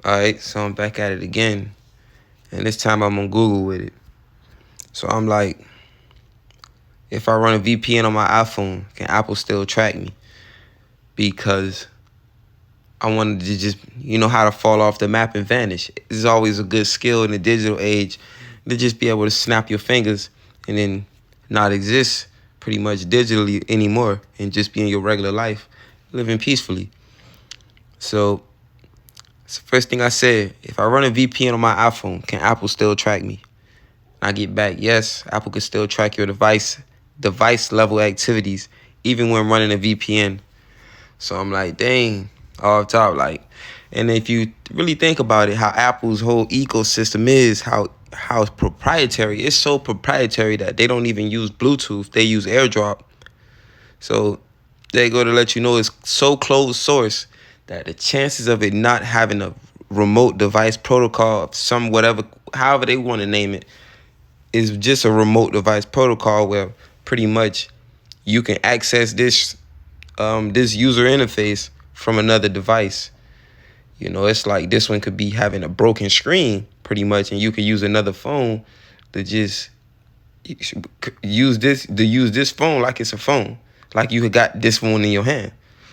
Alright, so I'm back at it again. And this time I'm on Google with it. So I'm like, if I run a VPN on my iPhone, can Apple still track me? Because I wanted to just, how to fall off the map and vanish. It's always a good skill in the digital age to just be able to snap your fingers and then not exist pretty much digitally anymore and just be in your regular life, living peacefully. So it's the first thing I said. If I run a VPN on my iPhone, can Apple still track me? I get back, yes, Apple can still track your device level activities, even when running a VPN. So I'm like, dang, off top, like, and if you really think about it, how Apple's whole ecosystem is, how proprietary, it's so proprietary that they don't even use Bluetooth, they use AirDrop. So they go to let you know it's so closed source that the chances of it not having a remote device protocol of some whatever, however they want to name it, is just a remote device protocol where pretty much you can access this user interface from another device. It's like this one could be having a broken screen pretty much, and you could use another phone to just use this phone like it's a phone, like you got this phone in your hand.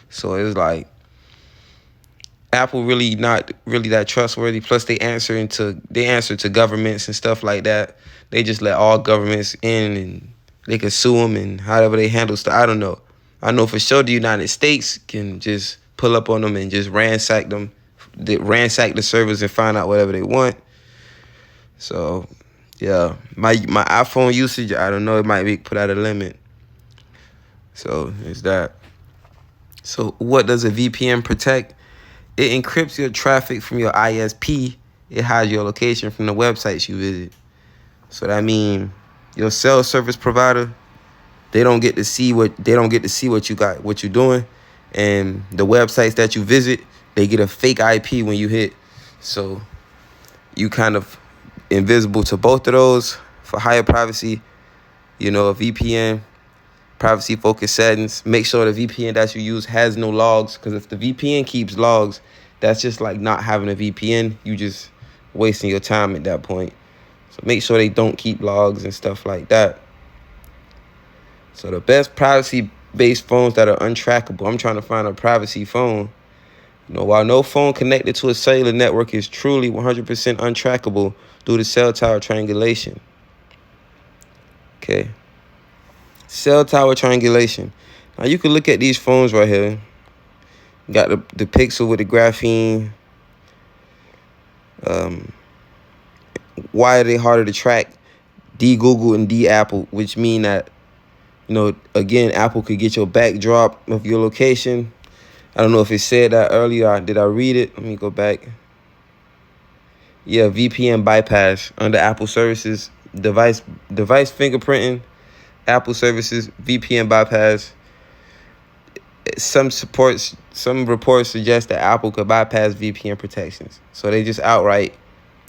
So it's like Apple really not really that trustworthy. Plus they answer to governments and stuff like that. They just let all governments in and they can sue them and however they handle stuff. I don't know. I know for sure the United States can just pull up on them and just ransack them, ransack the servers and find out whatever they want. So yeah, my iPhone usage, I don't know, it might be put at a limit. So it's that. So what does a VPN protect? It encrypts your traffic from your ISP. It hides your location from the websites you visit. So that means your cell service provider, they don't get to see what you got, what you're doing, and the websites that you visit, they get a fake IP when you hit. So you kind of invisible to both of those for higher privacy. A VPN, privacy focused settings. Make sure the VPN that you use has no logs, because if the VPN keeps logs, that's just like not having a VPN. You just wasting your time at that point. So make sure they don't keep logs and stuff like that. So the best privacy based phones that are untrackable. I'm trying to find a privacy phone. While no phone connected to a cellular network is truly 100% untrackable due to cell tower triangulation. Okay. Cell tower triangulation. Now you can look at these phones right here. Got the Pixel with the graphene. Why are they harder to track? D Google and D Apple, which mean that, again, Apple could get your backdrop of your location. I don't know if it said that earlier. Did I read it? Let me go back. Yeah, VPN bypass under Apple services, device fingerprinting, Apple services, VPN bypass. Some reports suggest that Apple could bypass VPN protections. So they just outright,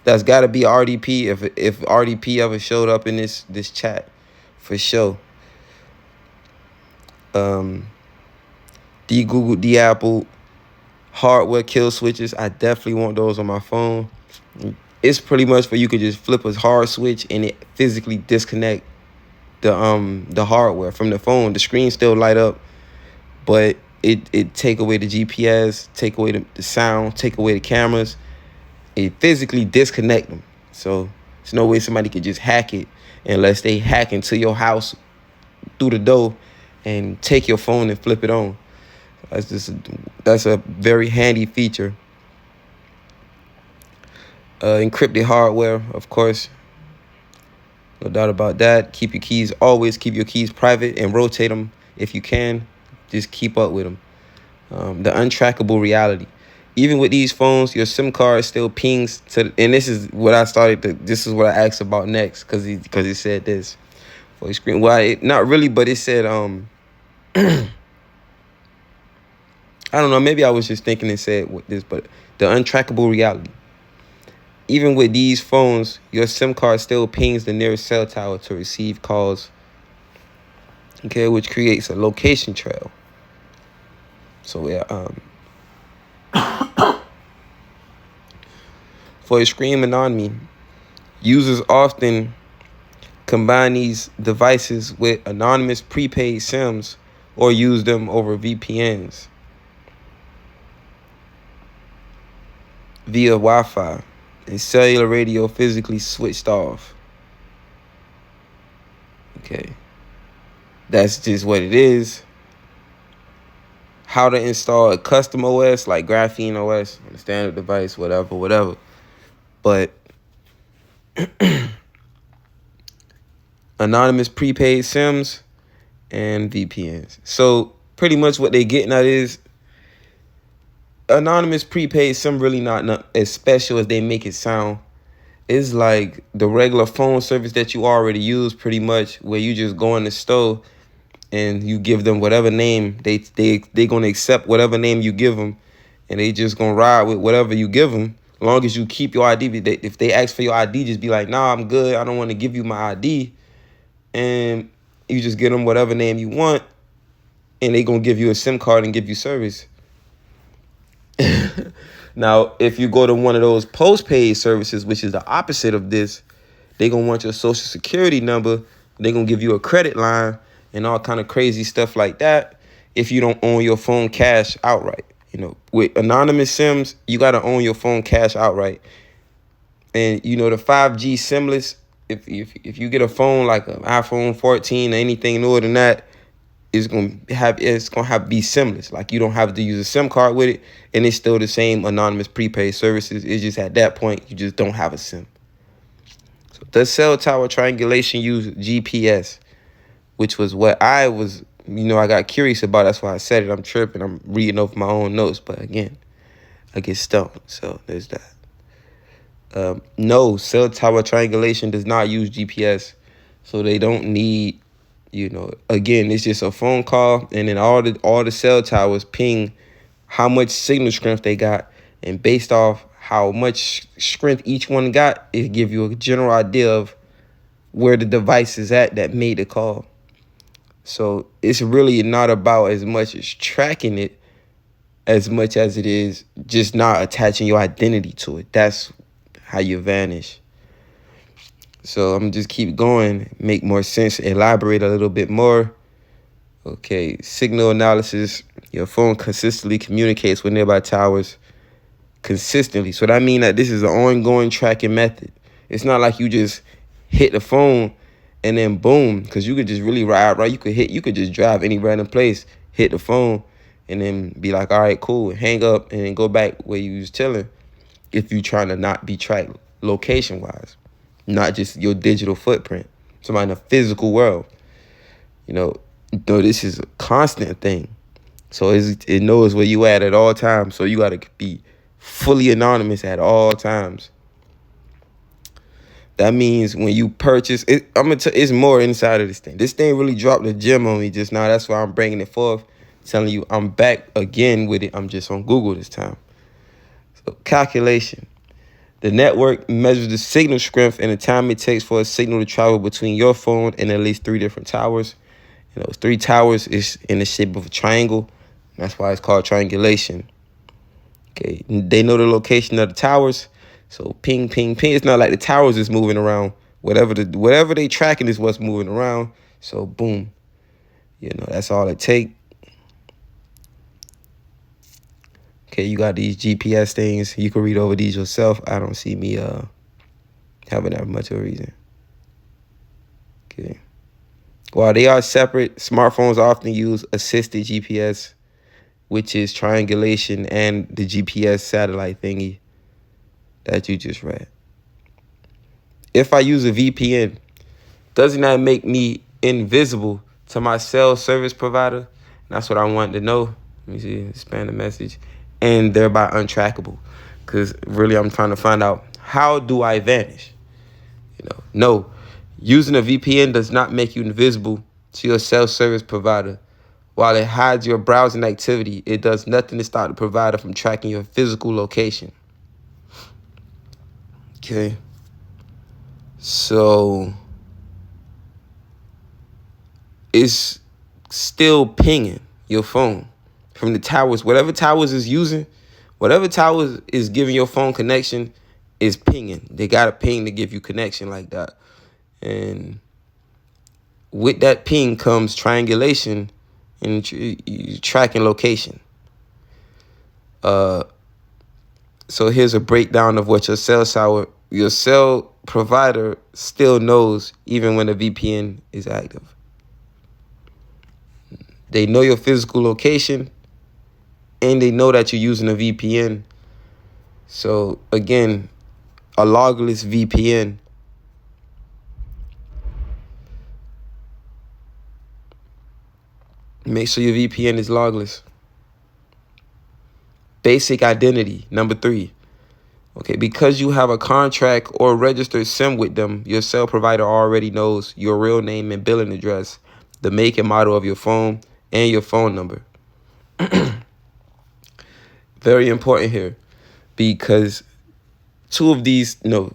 that's got to be RDP if RDP ever showed up in this chat, for sure. D Google, D Apple, hardware kill switches. I definitely want those on my phone. It's pretty much where you could just flip a hard switch and it physically disconnect the hardware from the phone. The screen still light up, but it take away the GPS, take away the sound, take away the cameras. It physically disconnect them. So there's no way somebody could just hack it unless they hack into your house through the door and take your phone and flip it on. That's a very handy feature. Encrypted hardware, of course, no doubt about that. Always keep your keys private and rotate them if you can. Just keep up with them. The untrackable reality. Even with these phones, your SIM card still pings to, and this is what this is what I asked about next, because he said this for the screen. Well, not really, but it said I don't know, maybe I was just thinking and said with this, but the untrackable reality. Even with these phones, your SIM card still pings the nearest cell tower to receive calls, okay, which creates a location trail. So yeah, For extreme anonymity, users often combine these devices with anonymous prepaid SIMs or use them over VPNs via Wi-Fi and cellular radio physically switched off. Okay, that's just what it is. How to install a custom OS like Graphene OS on a standard device, whatever. But anonymous prepaid SIMs and VPNs. So pretty much what they getting at is anonymous prepaid SIM really not as special as they make it sound. It's like the regular phone service that you already use, pretty much, where you just go in the store and you give them whatever name. They gonna accept whatever name you give them, and they just gonna ride with whatever you give them. As long as you keep your ID. If they ask for your ID, just be like, nah, I'm good. I don't want to give you my ID. And you just give them whatever name you want, and they gonna give you a SIM card and give you service. Now, if you go to one of those postpaid services, which is the opposite of this, they gonna want your social security number. They gonna give you a credit line and all kind of crazy stuff like that if you don't own your phone cash outright. You know, with anonymous SIMs, you gotta own your phone cash outright. And the 5G SIMless, if you get a phone like an iPhone 14 or anything newer than that, it's gonna have be SIMless. Like, you don't have to use a SIM card with it, and it's still the same anonymous prepaid services. It's just at that point you just don't have a SIM. So does cell tower triangulation use GPS? Which was what I was, I got curious about. That's why I said it. I'm tripping. I'm reading over my own notes, but again, I get stoned. So there's that. No, cell tower triangulation does not use GPS, so they don't need. Again, it's just a phone call, and then all the cell towers ping how much signal strength they got, and based off how much strength each one got, it give you a general idea of where the device is at that made the call. So it's really not about as much as tracking it as much as it is just not attaching your identity to it. That's how you vanish. So I'm just keep going, make more sense, elaborate a little bit more. Okay, signal analysis. Your phone consistently communicates with nearby towers consistently. So that means that this is an ongoing tracking method. It's not like you just hit the phone and then boom, because you could just really ride, right? You could just drive any random place, hit the phone, and then be like, all right, cool, hang up, and then go back where you was chilling if you trying to not be tracked location-wise. Not just your digital footprint. Somebody in the physical world. This is a constant thing. So it knows where you at all times. So you got to be fully anonymous at all times. That means when you purchase, it's more inside of this thing. This thing really dropped the gem on me just now. That's why I'm bringing it forth. Telling you I'm back again with it. I'm just on Google this time. So calculation. The network measures the signal strength and the time it takes for a signal to travel between your phone and at least 3 different towers. And those 3 towers is in the shape of a triangle. That's why it's called triangulation. Okay, they know the location of the towers. So ping, ping, ping. It's not like the towers is moving around. Whatever they tracking is what's moving around. So boom, that's all it take. Okay, you got these GPS things. You can read over these yourself. I don't see me having that much of a reason. Okay. While they are separate, smartphones often use assisted GPS, which is triangulation and the GPS satellite thingy that you just read. If I use a VPN, doesn't that make me invisible to my cell service provider? That's what I wanted to know. Let me see, expand the message. And thereby untrackable. Because really I'm trying to find out, how do I vanish? No. Using a VPN does not make you invisible to your cell service provider. While it hides your browsing activity, it does nothing to stop the provider from tracking your physical location. Okay. So it's still pinging your phone from the towers. Whatever towers is using, whatever towers is giving your phone connection, is pinging. They got a ping to give you connection like that. And with that ping comes triangulation and tracking location. So here's a breakdown of what your cell provider still knows even when a VPN is active. They know your physical location, and they know that you're using a VPN. So again, a logless VPN. Make sure your VPN is logless. Basic identity, number 3. Okay, because you have a contract or registered SIM with them, your cell provider already knows your real name and billing address, the make and model of your phone, and your phone number. Very important here, because two of these things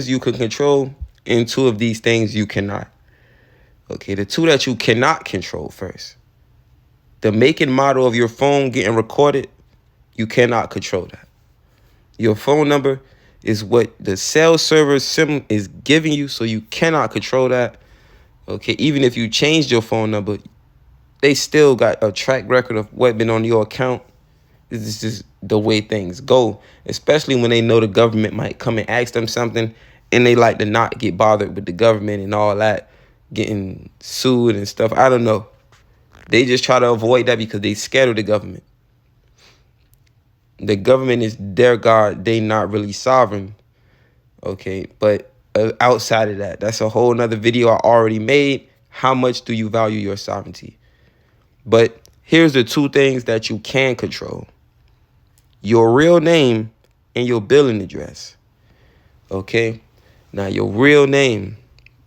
you can control, and 2 of these things you cannot. Okay, the 2 that you cannot control first. The make and model of your phone getting recorded, you cannot control that. Your phone number is what the cell server SIM is giving you, so you cannot control that. Okay, even if you changed your phone number, they still got a track record of what been on your account. This is just the way things go, especially when they know the government might come and ask them something, and they like to not get bothered with the government and all that, getting sued and stuff. I don't know. They just try to avoid that because they scared of the government. The government is their God. They not really sovereign. Okay, but outside of that, that's a whole nother video I already made. How much do you value your sovereignty? But here's the 2 things that you can control. Your real name and your billing address. Okay? Now, your real name,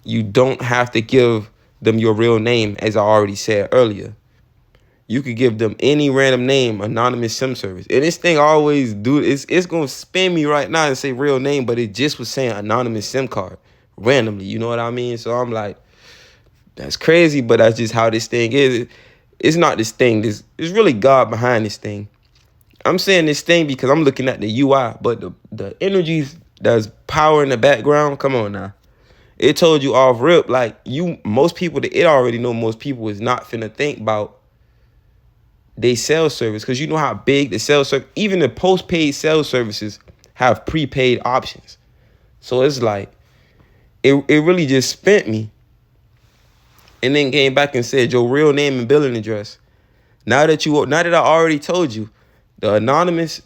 you don't have to give them your real name, as I already said earlier. You could give them any random name, anonymous SIM service. And this thing always it's going to spam me right now and say real name, but it just was saying anonymous SIM card randomly. You know what I mean? So I'm like, that's crazy, but that's just how this thing is. It's not this thing. It's really God behind this thing. I'm saying this thing because I'm looking at the UI, but the energies that's power in the background, come on now. It told you off rip, like most people, it already know most people is not finna think about they cell service, because you know how big the cell service, even the postpaid cell services have prepaid options. So it's like, it really just spent me. And then came back and said your real name and billing address. Now that I already told you, the anonymous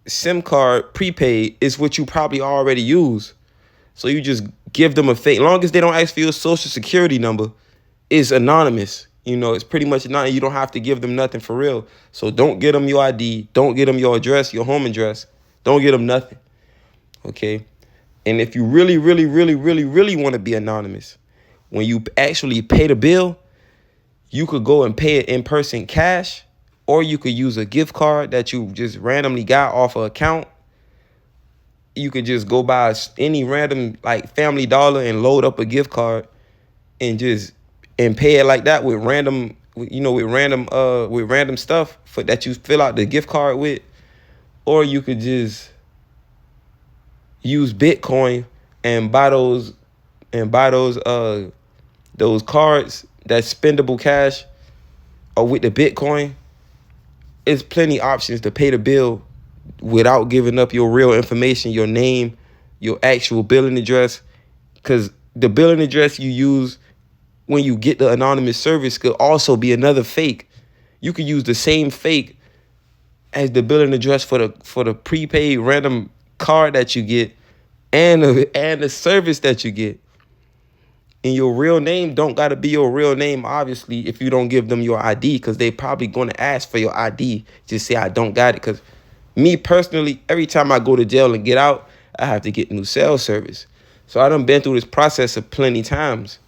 SIM card prepaid is what you probably already use. So you just give them a fake. Long as they don't ask for your social security number, it's anonymous. You know, it's pretty much not. You don't have to give them nothing for real. So don't get them your ID. Don't get them your address, your home address. Don't get them nothing. Okay? And if you really, really, really, really, really want to be anonymous, when you actually pay the bill, you could go and pay it in person cash, or you could use a gift card that you just randomly got off an account. You could just go buy any random like Family Dollar and load up a gift card and pay it like that with random stuff for that you fill out the gift card with. Or you could just use Bitcoin and buy those cards, that spendable cash, or with the Bitcoin. It's plenty options to pay the bill without giving up your real information, your name, your actual billing address. Because the billing address you use when you get the anonymous service could also be another fake. You could use the same fake as the billing address for the prepaid random card that you get and the service that you get. And your real name don't got to be your real name, obviously, if you don't give them your ID, because they probably going to ask for your ID. Just say, I don't got it. Because me personally, every time I go to jail and get out, I have to get new cell service. So I done been through this process of plenty times.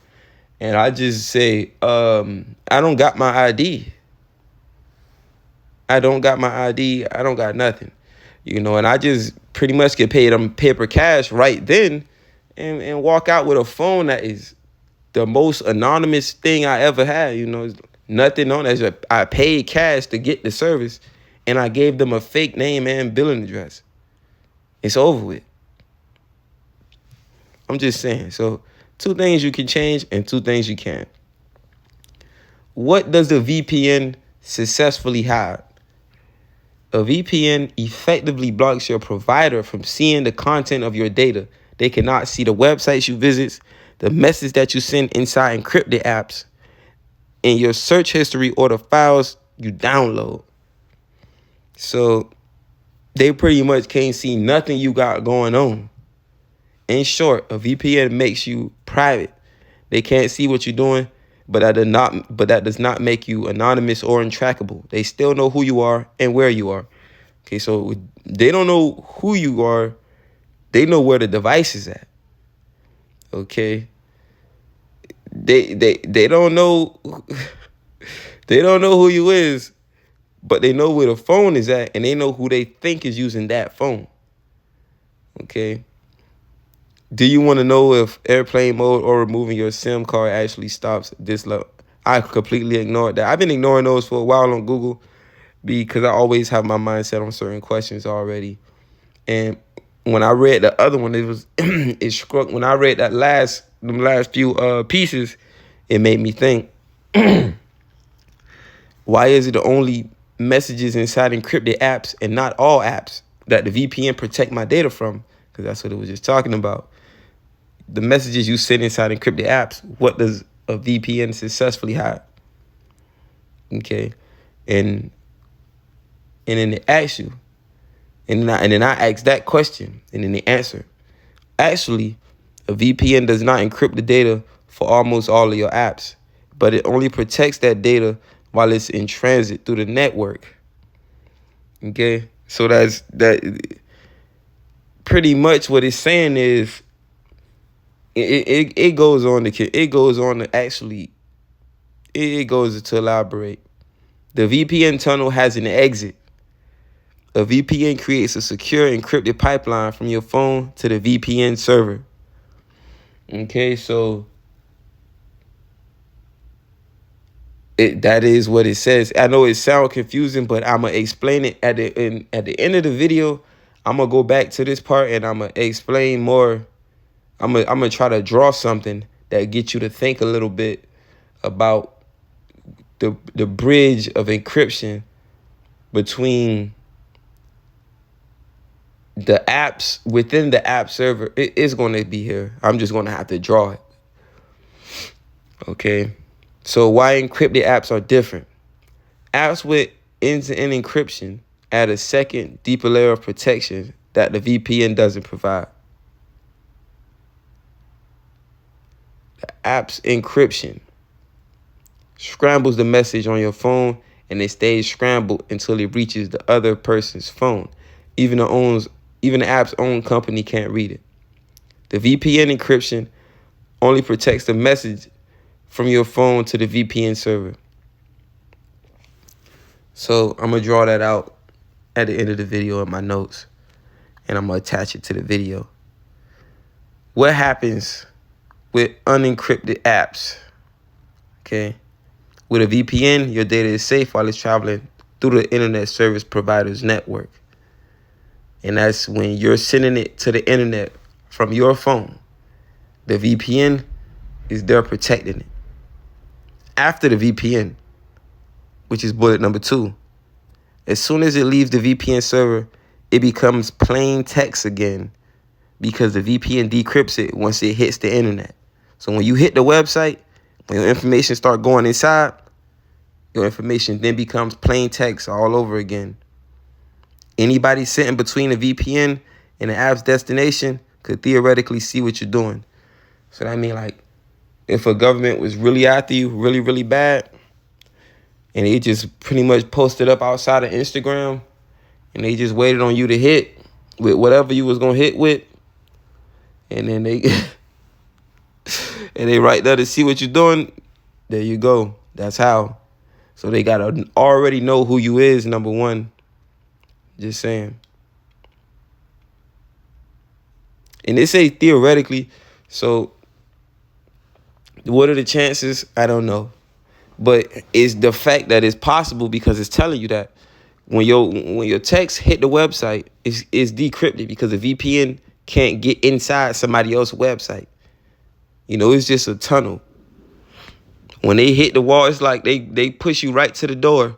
And I just say, I don't got my ID. I don't got my ID. I don't got nothing. You know, and I just pretty much get paid them paper cash right then and walk out with a phone that is the most anonymous thing I ever had. You know, nothing on it. I paid cash to get the service, and I gave them a fake name and billing address. It's over with. I'm just saying. So 2 things you can change and 2 things you can't. What does the VPN successfully hide? A VPN effectively blocks your provider from seeing the content of your data. They cannot see the websites you visit, the message that you send inside encrypted apps, in your search history, or the files you download. So they pretty much can't see nothing you got going on. In short, a VPN makes you private. They can't see what you're doing, but that does not make you anonymous or untrackable. They still know who you are and where you are. Okay, so they don't know who you are. They know where the device is at. Okay. They don't know they don't know who you is, but they know where the phone is at, and they know who they think is using that phone. Okay. Do you want to know if airplane mode or removing your SIM card actually stops this level? I completely ignored that. I've been ignoring those for a while on Google because I always have my mindset on certain questions already. And when I read the other one, it struck. When I read them last few pieces, it made me think, why is it the only messages inside encrypted apps and not all apps that the VPN protect my data from? Because that's what it was just talking about. The messages you send inside encrypted apps, what does a VPN successfully hide? Okay. And then they ask you, and then I ask that question, and then they answer. Actually, a VPN does not encrypt the data for almost all of your apps, but it only protects that data while it's in transit through the network. Okay? So that's pretty much what it's saying is it goes on to actually it goes to elaborate. The VPN tunnel has an exit. A VPN creates a secure encrypted pipeline from your phone to the VPN server. Okay, so that is what it says. I know it sounds confusing, but I'm gonna explain it at the end of the video. I'm gonna go back to this part and I'm gonna explain more. I'm gonna try to draw something that gets you to think a little bit about the bridge of encryption between the apps within the app server. It is going to be here. I'm just going to have to draw it. Okay. So why encrypted apps are different? Apps with end-to-end encryption add a second, deeper layer of protection that the VPN doesn't provide. The app's encryption scrambles the message on your phone, and it stays scrambled until it reaches the other person's phone. Even the app's own company can't read it. The VPN encryption only protects the message from your phone to the VPN server. So I'm going to draw that out at the end of the video in my notes, and I'm going to attach it to the video. What happens with unencrypted apps? Okay. With a VPN, your data is safe while it's traveling through the internet service provider's network. And that's when you're sending it to the internet from your phone. The VPN is there protecting it. After the VPN, which is bullet number 2, as soon as it leaves the VPN server, it becomes plain text again because the VPN decrypts it once it hits the internet. So when you hit the website, when your information start going inside, your information then becomes plain text all over again. Anybody sitting between a VPN and the app's destination could theoretically see what you're doing. So that means, like, if a government was really after you, really, really bad, and they just pretty much posted up outside of Instagram, and they just waited on you to hit with whatever you was gonna hit with, and then they and they right there to see what you're doing, there you go. That's how. So they gotta already know who you is, number one. Just saying. And they say theoretically, so what are the chances? I don't know. But it's the fact that it's possible because it's telling you that. when your text hit the website, it's decrypted because the VPN can't get inside somebody else's website. It's just a tunnel. When they hit the wall, it's like they push you right to the door.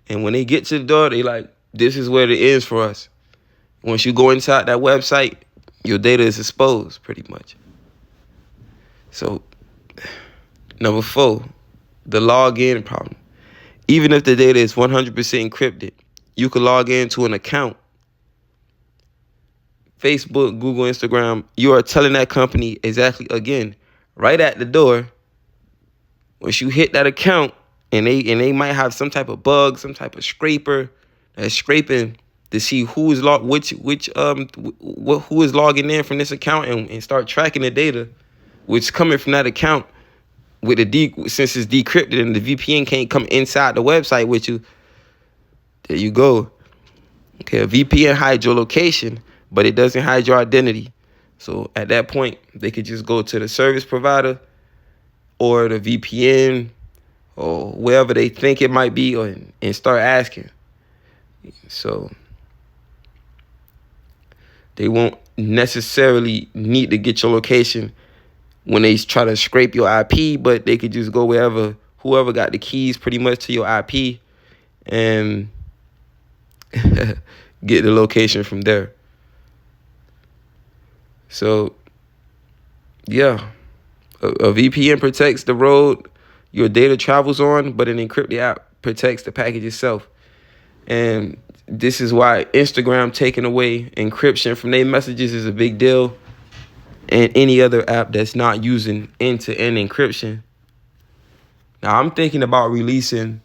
And when they get to the door, they like, this is where it ends for us. Once you go inside that website, your data is exposed pretty much. So, number 4, the login problem. Even if the data is 100% encrypted, you can log into an account. Facebook, Google, Instagram, you are telling that company exactly, again, right at the door, once you hit that account, and they might have some type of bug, some type of scraper that's scraping to see who is who is logging in from this account and start tracking the data, which coming from that account with since it's decrypted and the VPN can't come inside the website with you. There you go. Okay, a VPN hides your location, but it doesn't hide your identity. So at that point, they could just go to the service provider or the VPN or wherever they think it might be and start asking. So they won't necessarily need to get your location when they try to scrape your IP, but they could just go whoever got the keys pretty much to your IP and get the location from there. So, yeah, a VPN protects the road your data travels on, but an encrypted app protects the package itself. And this is why Instagram taking away encryption from their messages is a big deal. And any other app that's not using end-to-end encryption. Now, I'm thinking about releasing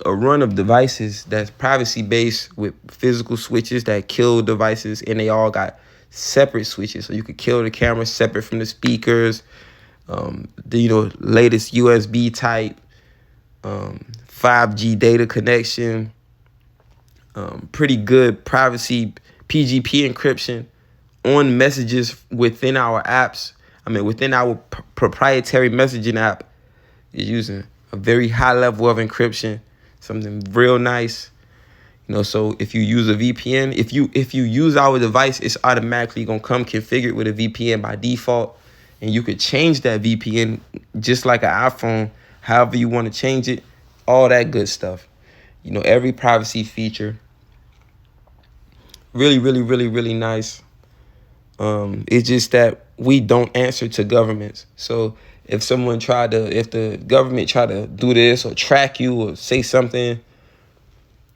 a run of devices that's privacy-based with physical switches that kill devices, and they all got separate switches. So you could kill the camera separate from the speakers, the latest USB type, 5G data connection, pretty good privacy PGP encryption on messages within our apps. Within our proprietary messaging app, is using a very high level of encryption, something real nice. So if you use a VPN, if you use our device, it's automatically gonna come configured with a VPN by default, and you could change that VPN just like an iPhone, however you want to change it, all that good stuff. Every privacy feature, really, really, really, really nice. It's just that we don't answer to governments. So if the government try to do this or track you or say something,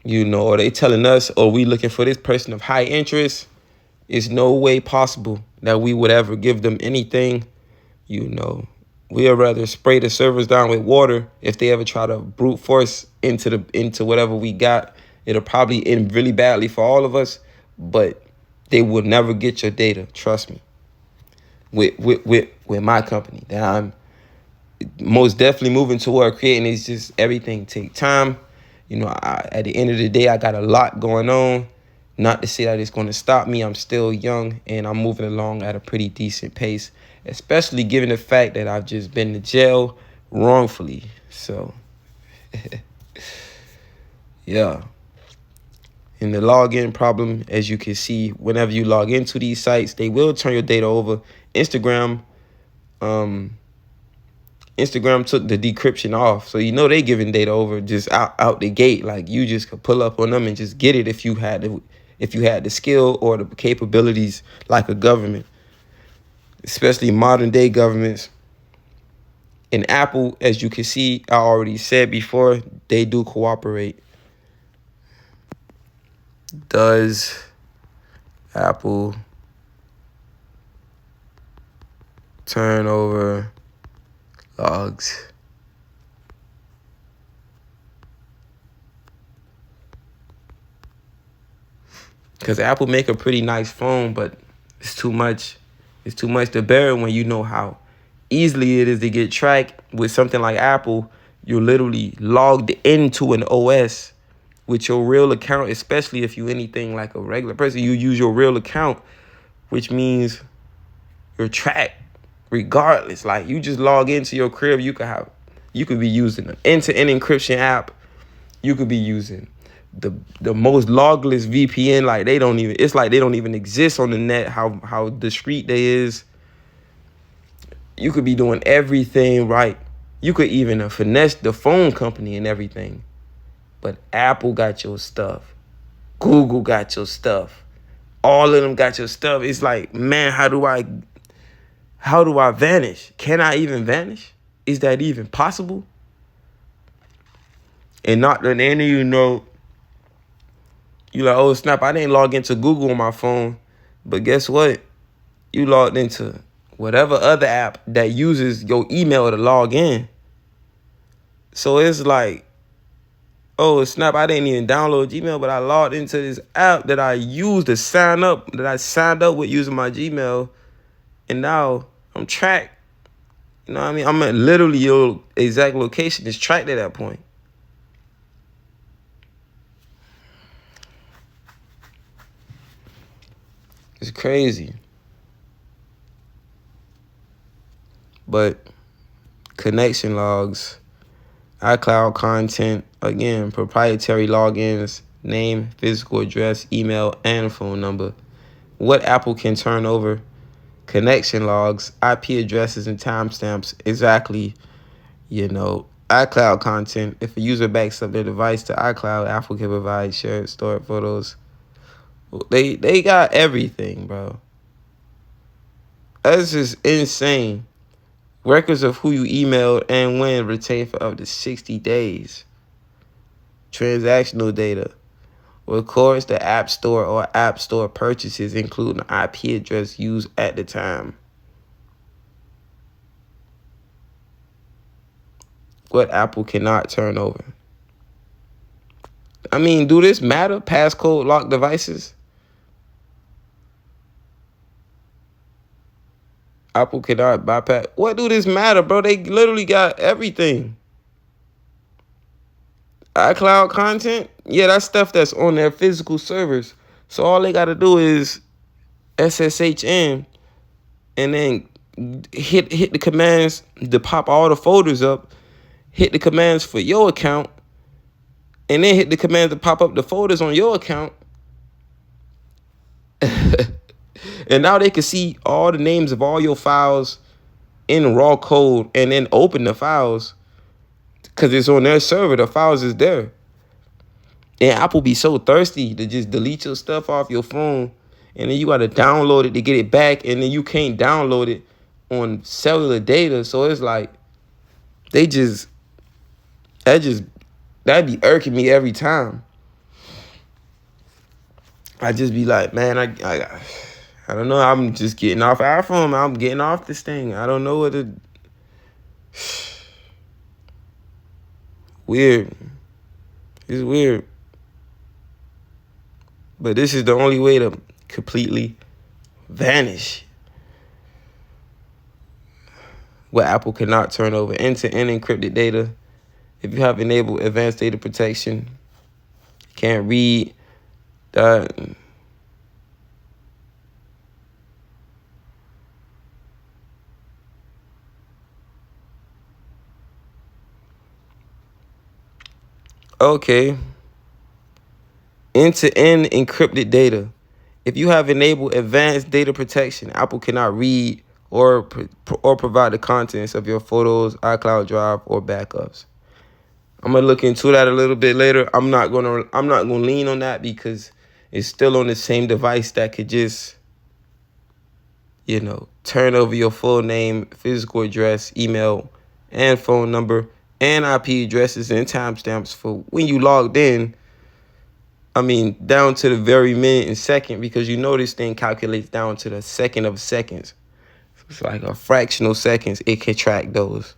or they telling us, or we looking for this person of high interest, it's no way possible that we would ever give them anything. We'd rather spray the servers down with water. If they ever try to brute force into whatever we got, it'll probably end really badly for all of us, but they will never get your data, trust me. With my company that I'm most definitely moving toward creating, is just everything take time. At the end of the day, I got a lot going on. Not to say that it's going to stop me. I'm still young and I'm moving along at a pretty decent pace, especially given the fact that I've just been to jail wrongfully. So, yeah. And the login problem, as you can see, whenever you log into these sites, they will turn your data over. Instagram took the decryption off. So they giving data over just out the gate. Like, you just could pull up on them and just get it if you had the skill or the capabilities like a government, especially modern day governments. And Apple, as you can see, I already said before, they do cooperate. Does Apple turn over logs? Because Apple make a pretty nice phone, but it's too much. It's too much to bear when you know how easily it is to get tracked. With something like Apple, you're literally logged into an OS with your real account, especially if you anything like a regular person. You use your real account, which means you're tracked regardless. Like, you just log into your crib, you could be using an end-to-end encryption app. You could be using the most logless VPN. Like they don't even. It's like they don't even exist on the net. How discreet they is. You could be doing everything right. You could even finesse the phone company and everything. But Apple got your stuff. Google got your stuff. All of them got your stuff. It's like, man, how do I vanish? Can I even vanish? Is that even possible? And not that any of you know, you like, oh snap, I didn't log into Google on my phone. But guess what? You logged into whatever other app that uses your email to log in. So it's like, oh snap, I didn't even download Gmail, but I logged into this app that I used to sign up, that I signed up with using my Gmail. And now I'm tracked. You know what I mean? I'm at literally your exact location is tracked at that point. It's crazy. But connection logs, iCloud content, again, proprietary logins, name, physical address, email, and phone number. What Apple can turn over? Connection logs, IP addresses, and timestamps. Exactly, iCloud content. If a user backs up their device to iCloud, Apple can provide shared, stored photos. They got everything, bro. That's just insane. Records of who you emailed and when retained for up to 60 days. Transactional data. Records the App Store or App Store purchases, including the IP address used at the time. What Apple cannot turn over. I mean, do this matter? Passcode locked devices? Apple cannot bypass. What do this matter, bro? They literally got everything. iCloud content? Yeah, that's stuff that's on their physical servers. So all they got to do is SSH in and then hit the commands to pop all the folders up, hit the commands for your account, and then hit the commands to pop up the folders on your account. And now they can see all the names of all your files in raw code and then open the files because it's on their server. The files is there. And Apple be so thirsty to just delete your stuff off your phone, and then you got to download it to get it back, and then you can't download it on cellular data. So it's like that'd be irking me every time. I just be like, man, I don't know. I'm just getting off iPhone. I'm getting off this thing. I don't know what to. Weird. It's weird. But this is the only way to completely vanish. What Apple cannot turn over. End-to-end encrypted data. If you have enabled advanced data protection, you can't read that. Okay. End-to-end encrypted data. If you have enabled advanced data protection, Apple cannot read or provide the contents of your photos, iCloud Drive, or backups. I'm gonna look into that a little bit later. I'm not gonna lean on that because it's still on the same device that could just, turn over your full name, physical address, email, and phone number, and IP addresses and timestamps for when you logged in. I mean, down to the very minute and second, because this thing calculates down to the second of seconds. It's like a fractional seconds. It can track those.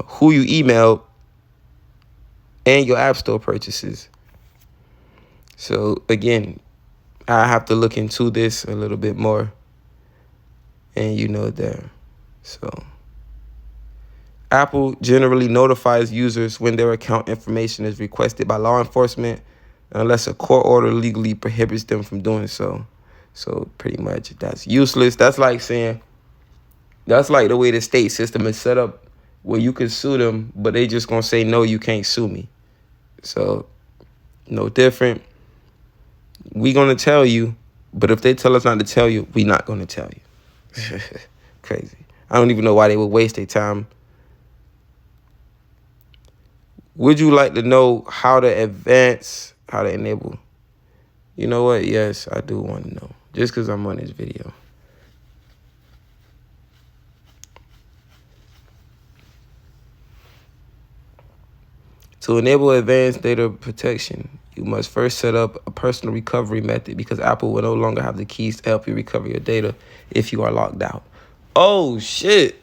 Who you emailed and your App Store purchases. So, again, I have to look into this a little bit more. And there. So, Apple generally notifies users when their account information is requested by law enforcement unless a court order legally prohibits them from doing so. So, pretty much, that's useless. That's like the way the state system is set up, where you can sue them, but they just gonna say, no, you can't sue me. So no different. We gonna tell you, but if they tell us not to tell you, we not gonna tell you. Crazy. I don't even know why they would waste their time. Would you like to know how to advance, how to enable? You know what? Yes, I do want to know. Just because I'm on this video. To enable advanced data protection, you must first set up a personal recovery method because Apple will no longer have the keys to help you recover your data if you are locked out. Oh, shit.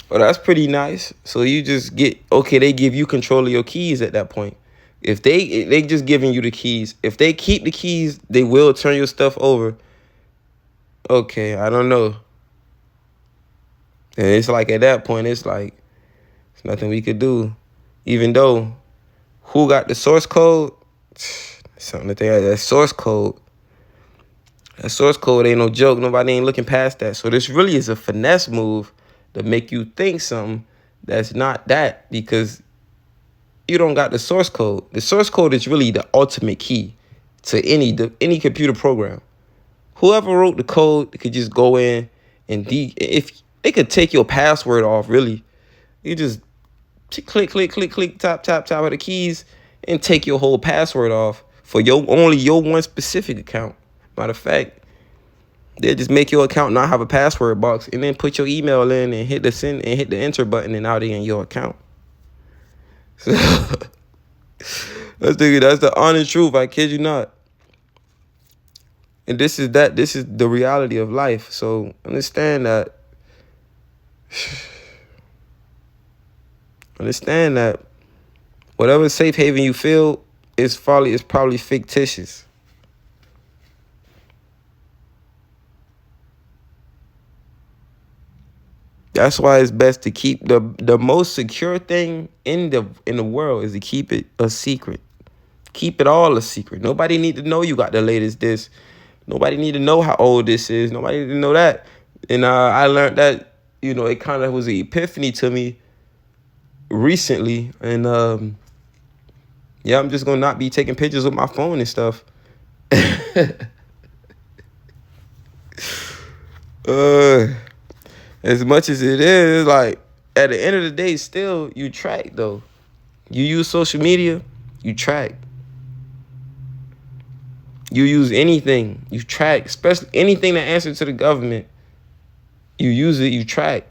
Well, that's pretty nice. So you just get, okay, they give you control of your keys at that point. If they just giving you the keys. If they keep the keys, they will turn your stuff over. Okay, I don't know. And it's like at that point, it's like, there's nothing we could do. Even though, who got the source code? Something that they had, that source code. That source code ain't no joke. Nobody ain't looking past that. So this really is a finesse move to make you think something that's not that, because you don't got the source code. The source code is really the ultimate key to any computer program. Whoever wrote the code could just go in and if they could take your password off, really. You just click, click, click, click, tap, tap, tap of the keys and take your whole password off for only your one specific account. Matter of fact, they'll just make your account not have a password box and then put your email in and hit the send and hit the enter button, and now they in your account. So that's the honest truth. I kid you not. And this is the reality of life. So understand that. Understand that whatever safe haven you feel is probably fictitious. That's why it's best to keep the most secure thing in the world is to keep it a secret. Keep it all a secret. Nobody need to know you got the latest this. Nobody need to know how old this is. Nobody need to know that. And I learned that, it kind of was an epiphany to me recently. And yeah, I'm just gonna not be taking pictures with my phone and stuff. As much as it is, like, at the end of the day, still, you track, though. You use social media, you track. You use anything, you track. Especially anything that answers to the government, you use it, you track.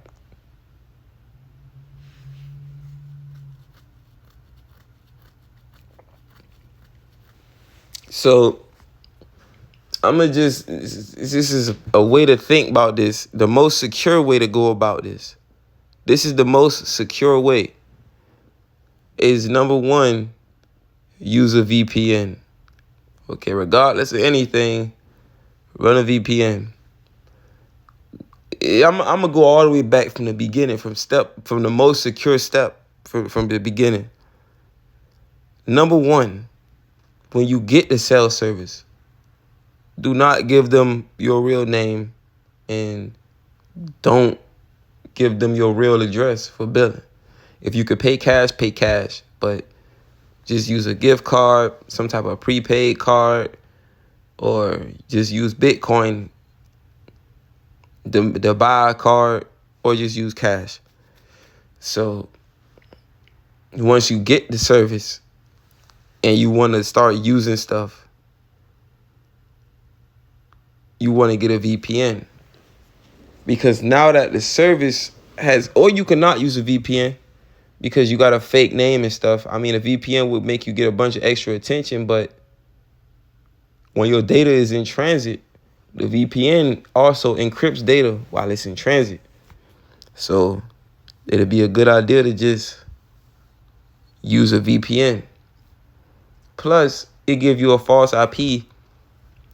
So, this is a way to think about this. The most secure way to go about this. This is the most secure way. Is number one, use a VPN. Okay, regardless of anything, run a VPN. I'm gonna go all the way back from the beginning, from the most secure step from the beginning. Number one, when you get the cell service, do not give them your real name and don't give them your real address for billing. If you could pay cash, but just use a gift card, some type of prepaid card, or just use Bitcoin to buy a card, or just use cash. So once you get the service and you want to start using stuff, you want to get a VPN. Because now that the service has, or you cannot use a VPN because you got a fake name and stuff. I mean, a VPN would make you get a bunch of extra attention, but when your data is in transit, the VPN also encrypts data while it's in transit. So it'd be a good idea to just use a VPN. Plus, it gives you a false IP.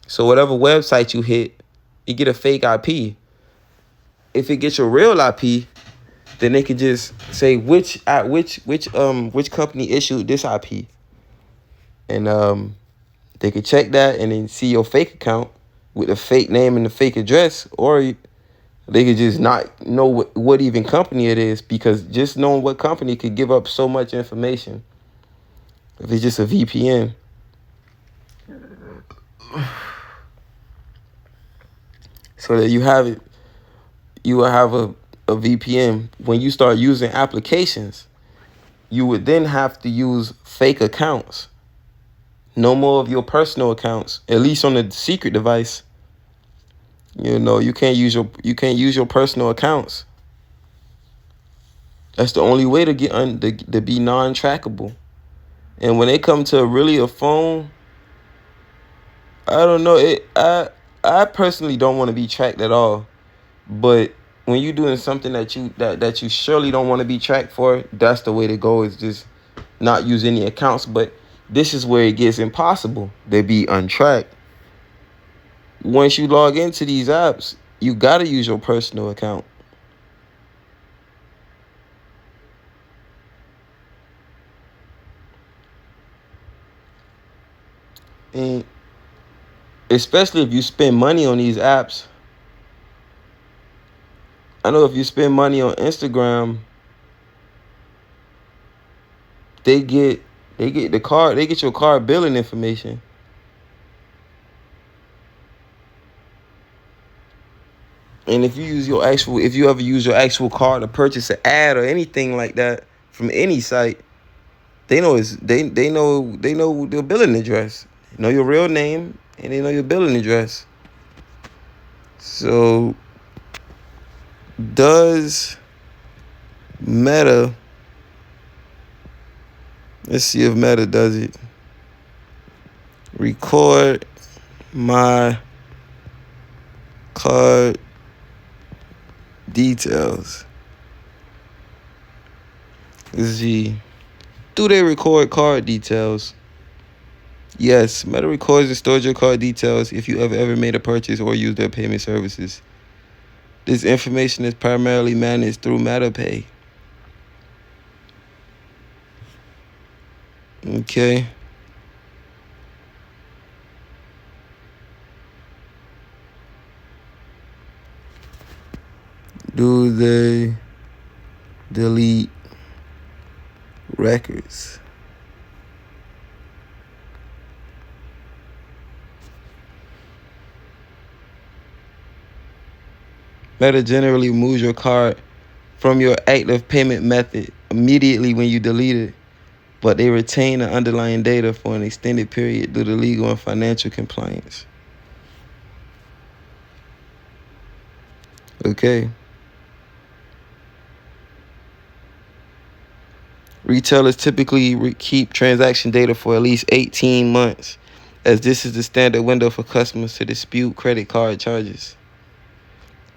So whatever website you hit, you get a fake IP. If it gets your real IP, then they could just say which company issued this IP, and they could check that and then see your fake account with the fake name and the fake address, or They could just not know what even company it is, because just knowing what company could give up so much information if it's just a VPN. So that you have it, you will have a VPN. When you start using applications, you would then have to use fake accounts. No more of your personal accounts, at least on the secret device. You can't use your personal accounts. That's the only way to get to be non-trackable. And when it comes to really a phone, I don't know. I personally don't want to be tracked at all. But when you're doing something that you surely don't want to be tracked for, that's the way to go. Is just not use any accounts. But this is where it gets impossible to be untracked. Once you log into these apps, you gotta use your personal account. And especially if you spend money on these apps. I know if you spend money on Instagram, they get your card billing information. And if you ever use your actual card to purchase an ad or anything like that from any site, they know they know your billing address. They know your real name and they know your billing address. So does Meta, let's see if Meta does it. Record my card details. Let's see. Do they record card details? Yes, Meta records and stores your card details if you ever made a purchase or used their payment services. This information is primarily managed through MetaPay. Okay. Do they delete records? Meta generally removes your card from your active payment method immediately when you delete it, but they retain the underlying data for an extended period due to legal and financial compliance. Okay. Retailers typically keep transaction data for at least 18 months, as this is the standard window for customers to dispute credit card charges.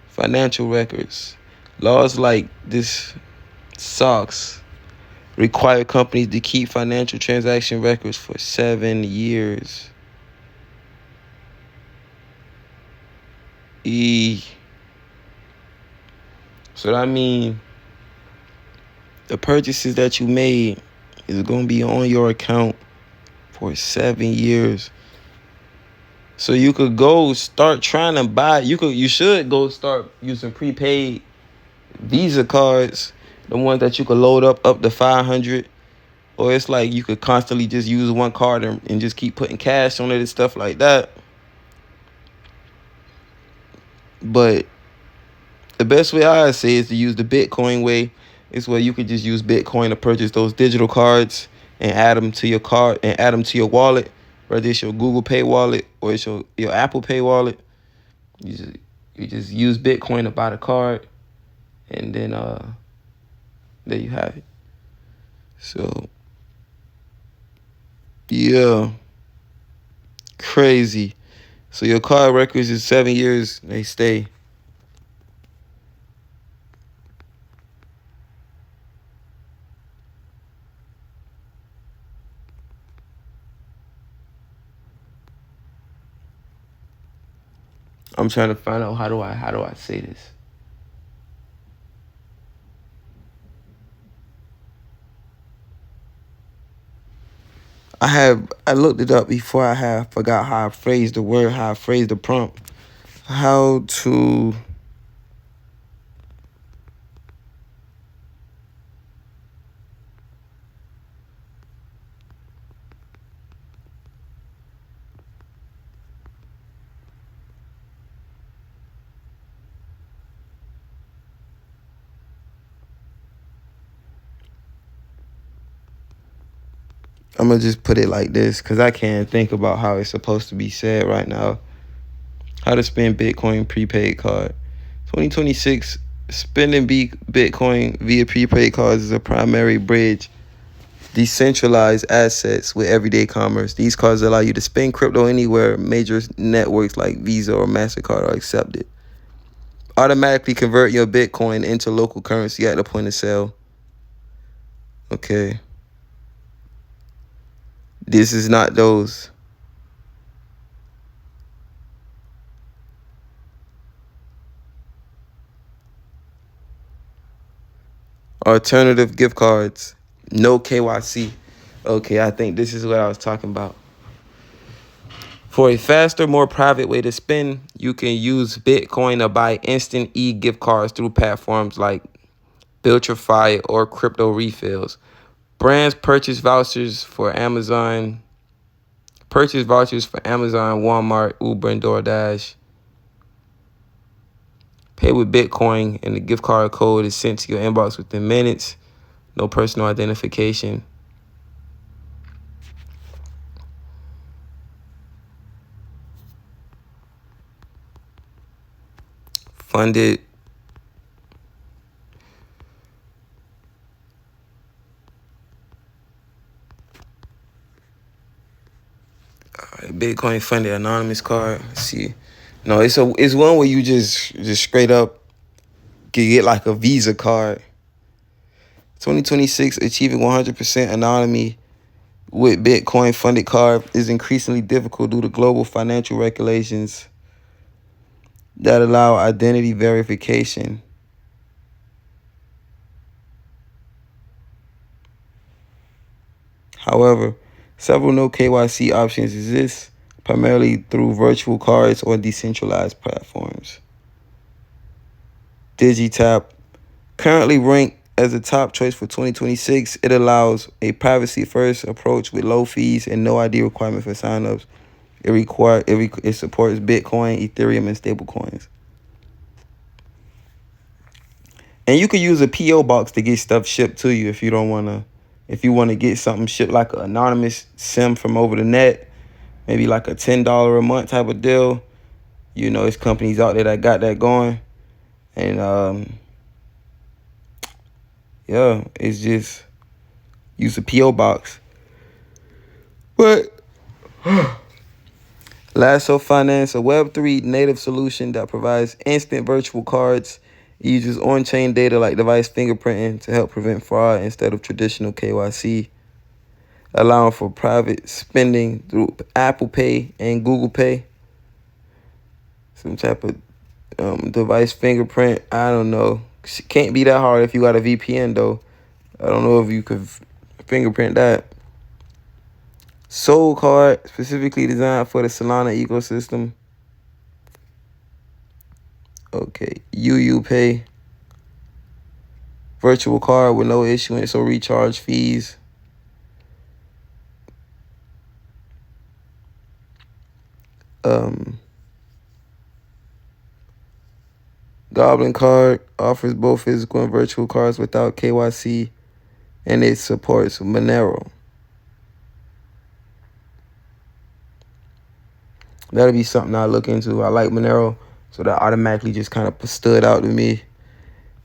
Financial records. Laws like this SOX require companies to keep financial transaction records for 7 years. So that means the purchases that you made is going to be on your account for 7 years. So you could go start trying to buy. You should go start using prepaid Visa cards, the ones that you could load up to 500. Or it's like you could constantly just use one card and just keep putting cash on it and stuff like that. But the best way I say is to use the Bitcoin way. It's where you could just use Bitcoin to purchase those digital cards and add them to your card and add them to your wallet, whether it's your Google Pay wallet or it's your Apple Pay wallet. You just use Bitcoin to buy the card, and then there you have it. So yeah, crazy. So your card records is 7 years, they stay. I'm trying to find out how do I say this. I looked it up before. I forgot how I phrased the word, how I phrased the prompt. How to I'm gonna just put it like this because I can't think about how it's supposed to be said right now. How to spend Bitcoin prepaid card. 2026, spending Bitcoin via prepaid cards is a primary bridge decentralized assets with everyday commerce. These cards allow you to spend crypto anywhere major networks like Visa or MasterCard are accepted. Automatically convert your Bitcoin into local currency at the point of sale. Okay. This is not those. Alternative gift cards. No KYC. Okay, I think this is what I was talking about. For a faster, more private way to spend, you can use Bitcoin to buy instant e-gift cards through platforms like Builtrify or Crypto Refills. Brands purchase vouchers for Amazon, Walmart, Uber, and DoorDash. Pay with Bitcoin, and the gift card code is sent to your inbox within minutes. No personal identification. Funded. Bitcoin funded anonymous card. Let's see. No, it's one where you just straight up can get like a Visa card. 2026, achieving 100% anonymity with Bitcoin funded card is increasingly difficult due to global financial regulations that allow identity verification. However, several no KYC options exist, primarily through virtual cards or decentralized platforms. Digitap, currently ranked as a top choice for 2026, it allows a privacy-first approach with low fees and no ID requirement for signups. It supports Bitcoin, Ethereum, and stablecoins. And you can use a PO box to get stuff shipped to you if you want to get something shipped like an anonymous SIM from over the net, maybe like a $10 a month type of deal. You know, there's companies out there that got that going. And yeah, it's just use a PO box. But Lasso Finance, a Web3 native solution that provides instant virtual cards. It uses on-chain data like device fingerprinting to help prevent fraud instead of traditional KYC, allowing for private spending through Apple Pay and Google Pay. Some type of device fingerprint. I don't know. Can't be that hard if you got a VPN, though. I don't know if you could fingerprint that. Soul Card, specifically designed for the Solana ecosystem. Okay, UUPay. Virtual card with no issuance or recharge fees. Goblin Card offers both physical and virtual cards without KYC, and it supports Monero. That'll be something I'll look into. I like Monero, so that automatically just kind of stood out to me.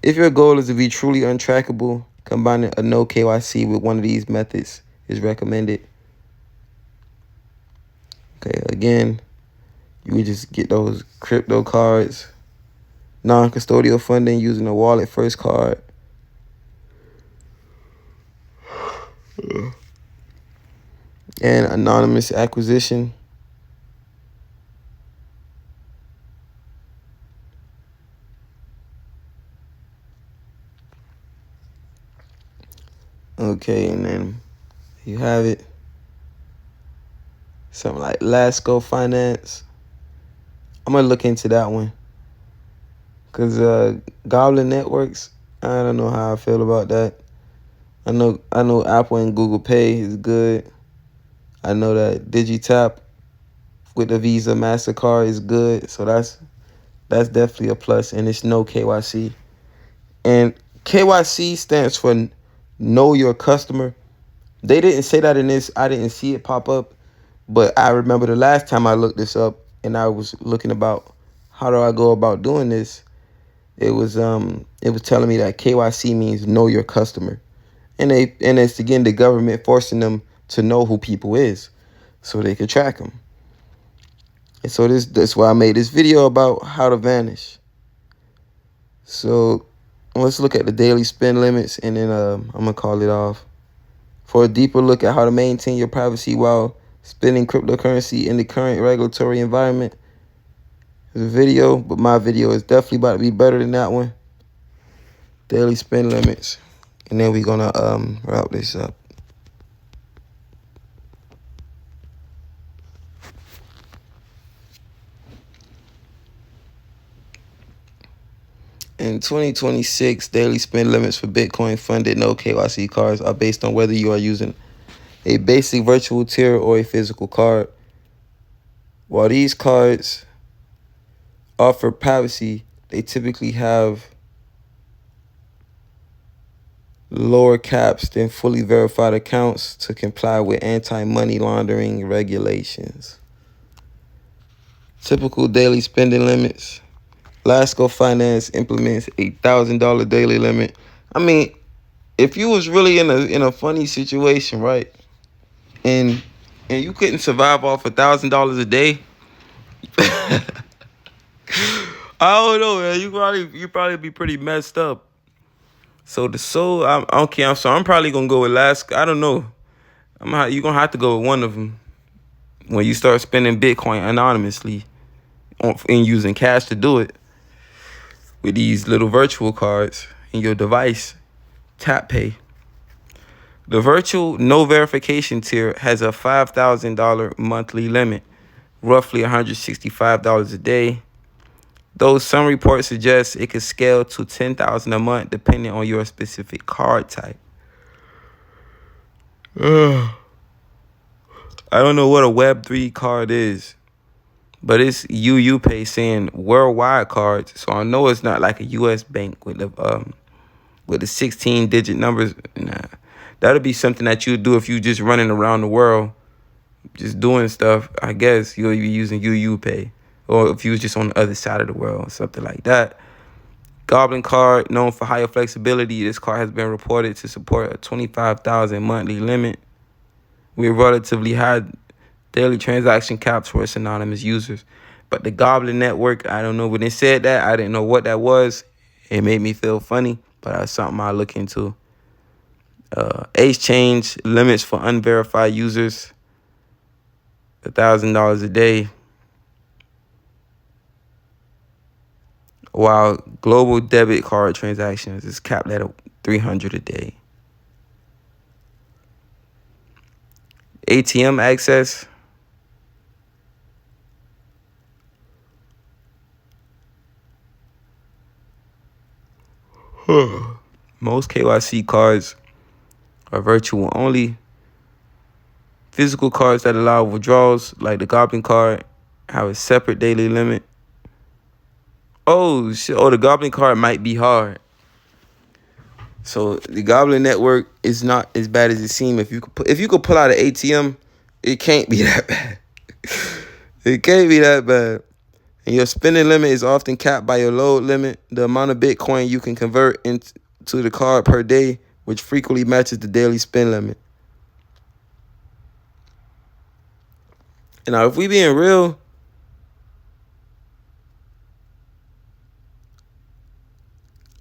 If your goal is to be truly untrackable, combining a no KYC with one of these methods is recommended. Okay, again, you would just get those crypto cards. Non-custodial funding using a wallet first card. And anonymous acquisition. Okay, and then you have it. Something like Lasco Finance. I'm going to look into that one. Because Goblin Networks, I don't know how I feel about that. I know Apple and Google Pay is good. I know that Digitap with the Visa MasterCard is good. So that's definitely a plus. And it's no KYC. And KYC stands for Know Your Customer. They didn't say that in this. I didn't see it pop up, but I remember the last time I looked this up and I was looking about how do I go about doing this. It was telling me that KYC means know your customer, and it's again the government forcing them to know who people is, so they could track them. And so that's why I made this video about how to vanish. So let's look at the daily spend limits, and then I'm gonna call it off. For a deeper look at how to maintain your privacy while spending cryptocurrency in the current regulatory environment, there's a video, but my video is definitely about to be better than that one. Daily spend limits, and then we're gonna wrap this up. In 2026, daily spend limits for Bitcoin funded no KYC cards are based on whether you are using a basic virtual tier or a physical card. While these cards offer privacy, they typically have lower caps than fully verified accounts to comply with anti-money laundering regulations. Typical daily spending limits. Lasco Finance implements $1,000 daily limit. I mean, if you was really in a funny situation, right, and you couldn't survive off $1,000 a day, I don't know, man. You probably be pretty messed up. So I'm okay. I'm probably gonna go with Lasco. I don't know. You gonna have to go with one of them when you start spending Bitcoin anonymously and using cash to do it with these little virtual cards in your device. Tap Pay. The virtual no verification tier has a $5,000 monthly limit, roughly $165 a day. Though some reports suggest it could scale to $10,000 a month depending on your specific card type. I don't know what a Web3 card is, but it's UUPay saying worldwide cards, so I know it's not like a U.S. bank with the 16-digit numbers. Nah, that'll be something that you do if you just running around the world, just doing stuff. I guess you'll be using UUPay, or if you was just on the other side of the world, something like that. Goblin card, known for higher flexibility, this card has been reported to support a 25,000 monthly limit with relatively high daily transaction caps for its anonymous users. But the Goblin network, I don't know. When they said that, I didn't know what that was. It made me feel funny, but that's something I'll look into. Exchange limits for unverified users, $1,000 a day, while global debit card transactions is capped at $300 a day. ATM access. Most KYC cards are virtual only. Physical cards that allow withdrawals, like the Goblin card, have a separate daily limit. Oh, shit. Oh, the Goblin card might be hard. So the Goblin network is not as bad as it seems. If you could pull out an ATM, it can't be that bad. It can't be that bad. And your spending limit is often capped by your load limit, the amount of Bitcoin you can convert into the card per day, which frequently matches the daily spend limit. And now, if we being real,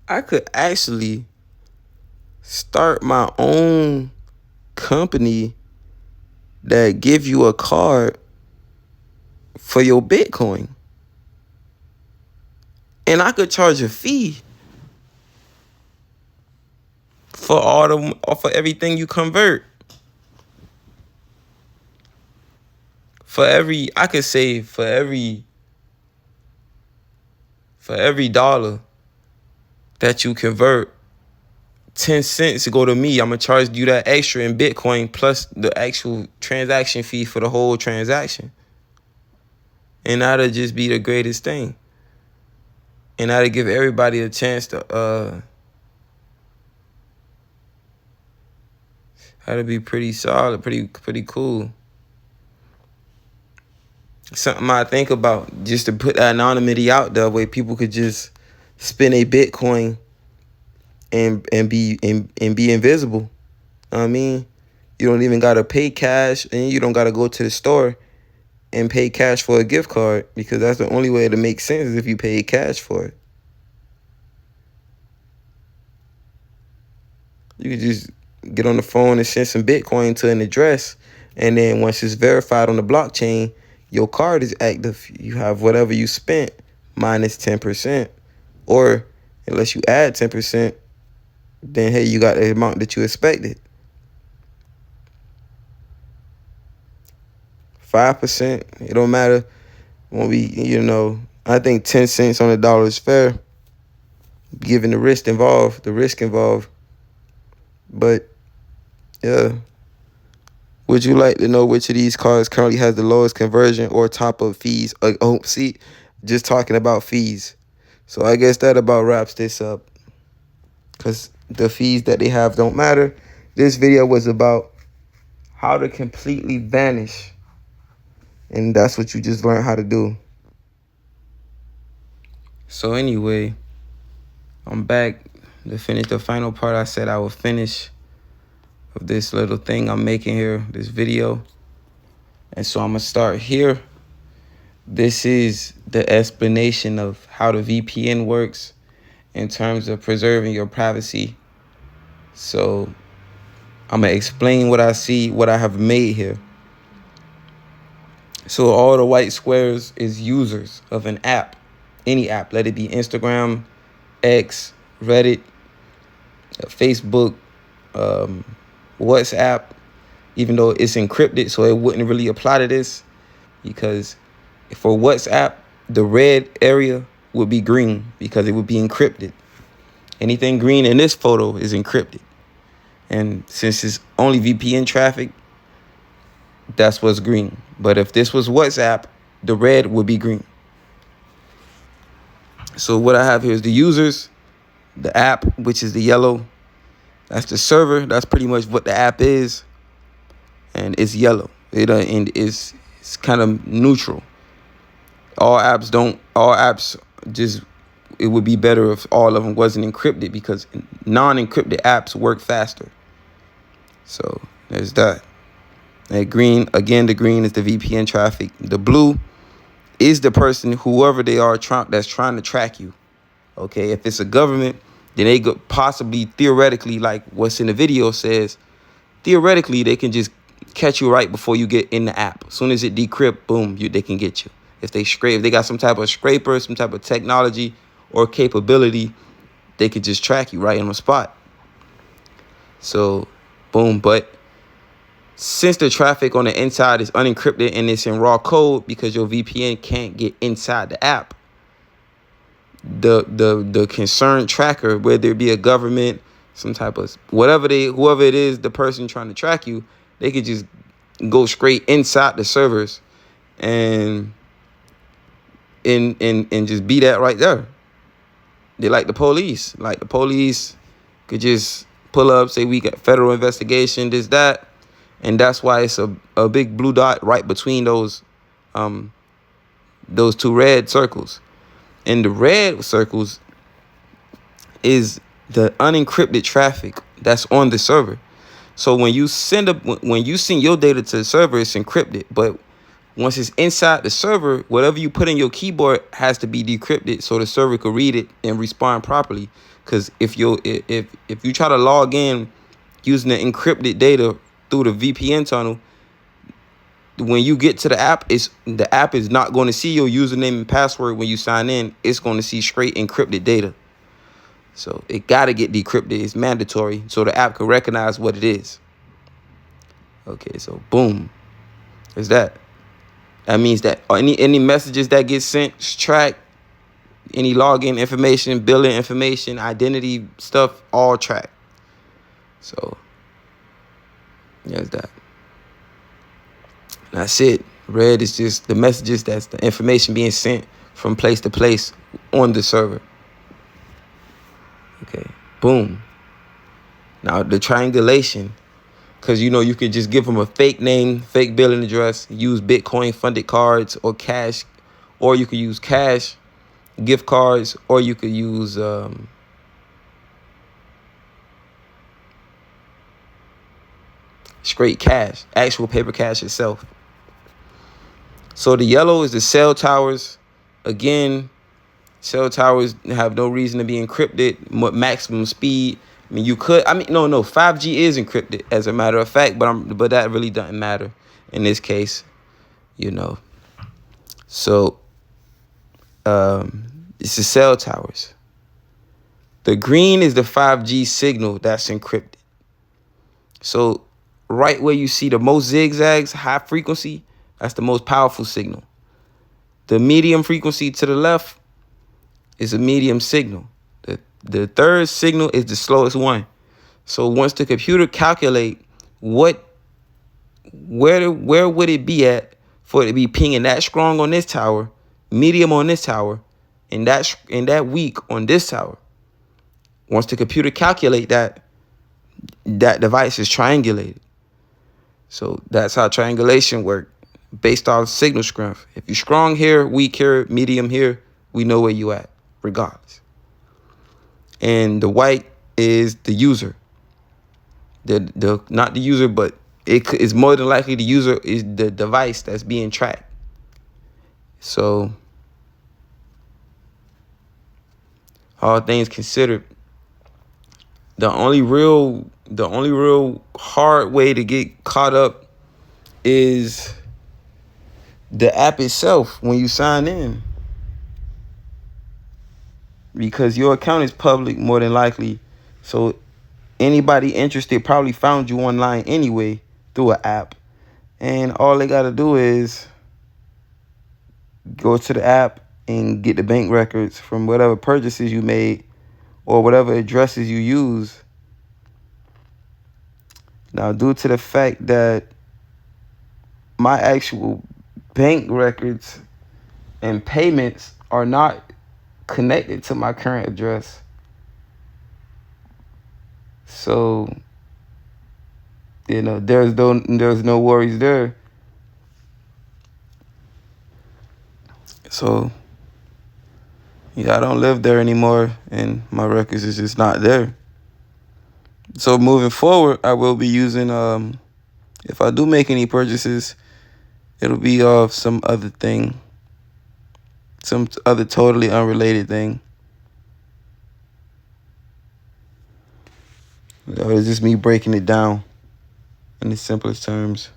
I could actually start my own company that give you a card for your Bitcoin. And I could charge a fee for for everything you convert. I could say for every dollar that you convert, 10 cents to go to me. I'm going to charge you that extra in Bitcoin plus the actual transaction fee for the whole transaction. And that'll just be the greatest thing. And that'll give everybody a chance to, That'd be pretty solid, pretty cool. Something I think about, just to put that anonymity out there, where people could just spend a Bitcoin and be invisible. You know what I mean? You don't even gotta pay cash, and you don't gotta go to the store and pay cash for a gift card, because that's the only way to make sense is if you pay cash for it. You could just get on the phone and send some Bitcoin to an address, and then once it's verified on the blockchain, your card is active. You have whatever you spent minus 10%, or unless you add 10%, then hey, you got the amount that you expected. 5%, it don't matter. Won't be, I think 10 cents on the dollar is fair, given the risk involved. But yeah, would you like to know which of these cards currently has the lowest conversion or top-up fees? Oh, see, just talking about fees. So I guess that about wraps this up, because the fees that they have don't matter. This video was about how to completely vanish, and that's what you just learned how to do. So anyway, I'm back to finish the final part I said I would finish of this little thing I'm making here, this video. And so I'm gonna start here. This is the explanation of how the VPN works in terms of preserving your privacy. So I'm gonna explain what I see, what I have made here. So all the white squares is users of an app, any app, let it be Instagram, X, Reddit, Facebook, WhatsApp, even though it's encrypted, so it wouldn't really apply to this, because for WhatsApp, the red area would be green because it would be encrypted. Anything green in this photo is encrypted. And since it's only VPN traffic, that's what's green. But if this was WhatsApp, the red would be green. So what I have here is the users, the app, which is the yellow. That's the server. That's pretty much what the app is. And it's yellow. And it's kind of neutral. All apps just, it would be better if all of them wasn't encrypted, because non-encrypted apps work faster. So there's that. And green, again, the green is the VPN traffic. The blue is the person, whoever they are, that's trying to track you. Okay, if it's a government, then they could possibly, theoretically, like what's in the video says, theoretically, they can just catch you right before you get in the app. As soon as it decrypt, boom, they can get you. If they got some type of scraper, some type of technology or capability, they could just track you right on the spot. So, boom. But since the traffic on the inside is unencrypted and it's in raw code, because your VPN can't get inside the app, the concerned tracker, whether it be a government, some type of whoever it is, the person trying to track you, they could just go straight inside the servers and just be that right there. They like the police. Like the police could just pull up, say we got federal investigation, this, that. And that's why it's a big blue dot right between those two red circles. And the red circles is the unencrypted traffic that's on the server. So when you send your data to the server, it's encrypted. But once it's inside the server, whatever you put in your keyboard has to be decrypted so the server could read it and respond properly. Because if you try to log in using the encrypted data through the VPN tunnel, when you get to the app is not going to see your username and password when you sign in. It's going to see straight encrypted data. So it got to get decrypted. It's mandatory so the app can recognize what it is. Okay, so boom. There's that. That means that any messages that get sent, tracked, any login information, billing information, identity stuff, all tracked. So there's that. That's it. Red is just the messages, that's the information being sent from place to place on the server. Okay, boom. Now the triangulation Because, you know, you could just give them a fake name, fake billing address, use Bitcoin funded cards or cash, or you could use cash, gift cards, or you could use straight cash, actual paper cash itself. So the yellow is the cell towers. Again, cell towers have no reason to be encrypted, maximum speed. I mean, no, 5G is encrypted as a matter of fact, but that really doesn't matter in this case, you know. So it's the cell towers. The green is the 5G signal that's encrypted. So right where you see the most zigzags, high frequency, that's the most powerful signal. The medium frequency to the left is a medium signal. The third signal is the slowest one. So once the computer calculate where would it be at for it to be pinging that strong on this tower, medium on this tower, and that weak on this tower. Once the computer calculate that device is triangulated. So that's how triangulation works, based off signal strength. If you're strong here, weak here, medium here, we know where you at, regardless. And the white is the user. The not the user, but it is more than likely the user is the device that's being tracked. So all things considered, the only real hard way to get caught up is the app itself when you sign in, because your account is public more than likely. So anybody interested probably found you online anyway through an app, and all they got to do is go to the app and get the bank records from whatever purchases you made or whatever addresses you use. Now, due to the fact that my actual bank records and payments are not connected to my current address, so, you know, there's no worries there. So, yeah, I don't live there anymore, and my records is just not there. So moving forward, I will be using, if I do make any purchases, it'll be of some other thing, some other totally unrelated thing. It's just me breaking it down in the simplest terms.